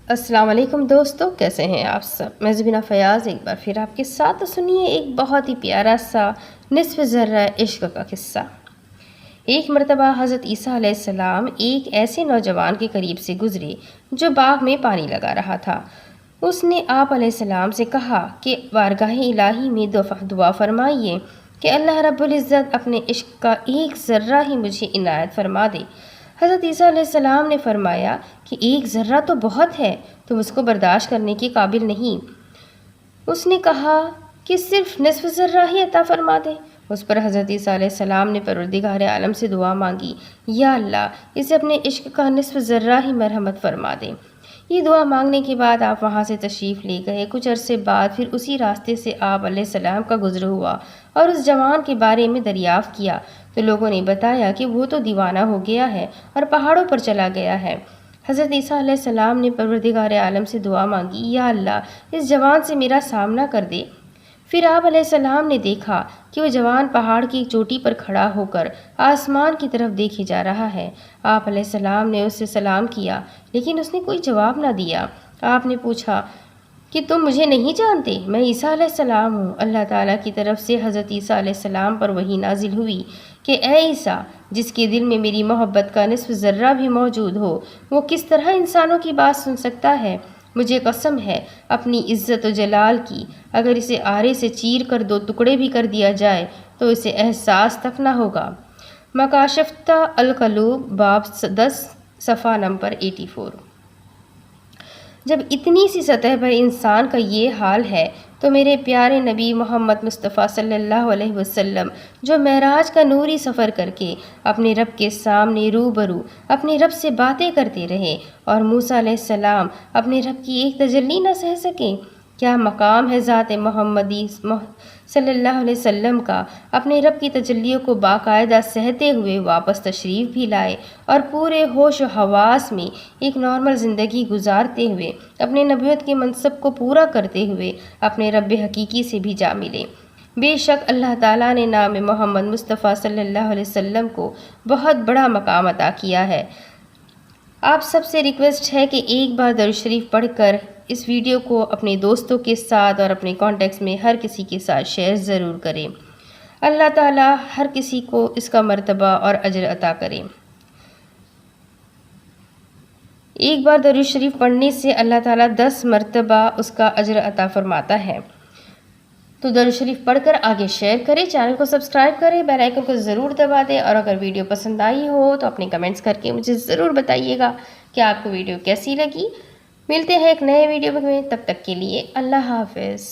السلام علیکم دوستو، کیسے ہیں آپ سب؟ میں زبینہ فیاض ایک بار پھر آپ کے ساتھ سنیے ایک بہت ہی پیارا سا نصف ذرہ عشق کا قصہ۔ ایک مرتبہ حضرت عیسیٰ علیہ السلام ایک ایسے نوجوان کے قریب سے گزرے جو باغ میں پانی لگا رہا تھا۔ اس نے آپ علیہ السلام سے کہا کہ بارگاہ الہی میں دعا فرمائیے کہ اللہ رب العزت اپنے عشق کا ایک ذرہ ہی مجھے عنایت فرما دے۔ حضرت عیسیٰ علیہ السلام نے فرمایا کہ ایک ذرہ تو بہت ہے، تم اس کو برداشت کرنے کے قابل نہیں۔ اس نے کہا کہ صرف نصف ذرہ ہی عطا فرما دے۔ اس پر حضرت عیسیٰ علیہ السلام نے پروردگار عالم سے دعا مانگی، یا اللہ اسے اپنے عشق کا نصف ذرہ ہی مرحمت فرما دے۔ یہ دعا مانگنے کے بعد آپ وہاں سے تشریف لے گئے۔ کچھ عرصے بعد پھر اسی راستے سے آپ علیہ السلام کا گزر ہوا اور اس جوان کے بارے میں دریافت کیا تو لوگوں نے بتایا کہ وہ تو دیوانہ ہو گیا ہے اور پہاڑوں پر چلا گیا ہے۔ حضرت عیسیٰ علیہ السلام نے پروردگار عالم سے دعا مانگی، یا اللہ اس جوان سے میرا سامنا کر دے۔ پھر آپ علیہ السلام نے دیکھا کہ وہ جوان پہاڑ کی ایک چوٹی پر کھڑا ہو کر آسمان کی طرف دیکھے جا رہا ہے۔ آپ علیہ السلام نے اس سے سلام کیا لیکن اس نے کوئی جواب نہ دیا۔ آپ نے پوچھا کہ تم مجھے نہیں جانتے؟ میں عیسیٰ علیہ السلام ہوں۔ اللہ تعالیٰ کی طرف سے حضرت عیسیٰ علیہ السلام پر وحی نازل ہوئی کہ اے عیسیٰ، جس کے دل میں میری محبت کا نصف ذرہ بھی موجود ہو، وہ کس طرح انسانوں کی بات سن سکتا ہے؟ مجھے قسم ہے اپنی عزت و جلال کی، اگر اسے آرے سے چیر کر 2 ٹکڑے بھی کر دیا جائے تو اسے احساس تک نہ ہوگا۔ مکاشفتہ القلوب باب 10 صفحہ نمبر 84۔ جب اتنی سی سطح پر انسان کا یہ حال ہے تو میرے پیارے نبی محمد مصطفیٰ صلی اللہ علیہ وسلم، جو معراج کا نوری سفر کر کے اپنے رب کے سامنے روبرو اپنے رب سے باتیں کرتے رہے اور موسیٰ علیہ السلام اپنے رب کی ایک تجلی نہ سہ سکیں، کیا مقام ہے ذات محمدی صلی اللہ علیہ وسلم کا اپنے رب کی تجلیوں کو باقاعدہ سہتے ہوئے واپس تشریف بھی لائے اور پورے ہوش و حواس میں ایک نارمل زندگی گزارتے ہوئے اپنے نبوت کے منصب کو پورا کرتے ہوئے اپنے رب حقیقی سے بھی جا ملے۔ بے شک اللہ تعالیٰ نے نام محمد مصطفیٰ صلی اللہ علیہ وسلم کو بہت بڑا مقام عطا کیا ہے۔ آپ سب سے ریکویسٹ ہے کہ ایک بار درود شریف پڑھ کر اس ویڈیو کو اپنے دوستوں کے ساتھ اور اپنے کانٹیکٹس میں ہر کسی کے ساتھ شیئر ضرور کریں۔ اللہ تعالیٰ ہر کسی کو اس کا مرتبہ اور اجر عطا کرے۔ ایک بار درود شریف پڑھنے سے اللہ تعالیٰ 10 مرتبہ اس کا اجر عطا فرماتا ہے۔ تو درود شریف پڑھ کر آگے شیئر کریں، چینل کو سبسکرائب کریں، بیل آئیکن کو ضرور دبا دیں، اور اگر ویڈیو پسند آئی ہو تو اپنے کمنٹس کر کے مجھے ضرور بتائیے گا کہ آپ کو ویڈیو کیسی لگی۔ ملتے ہیں ایک نئے ویڈیو میں، تب تک کے لیے اللہ حافظ۔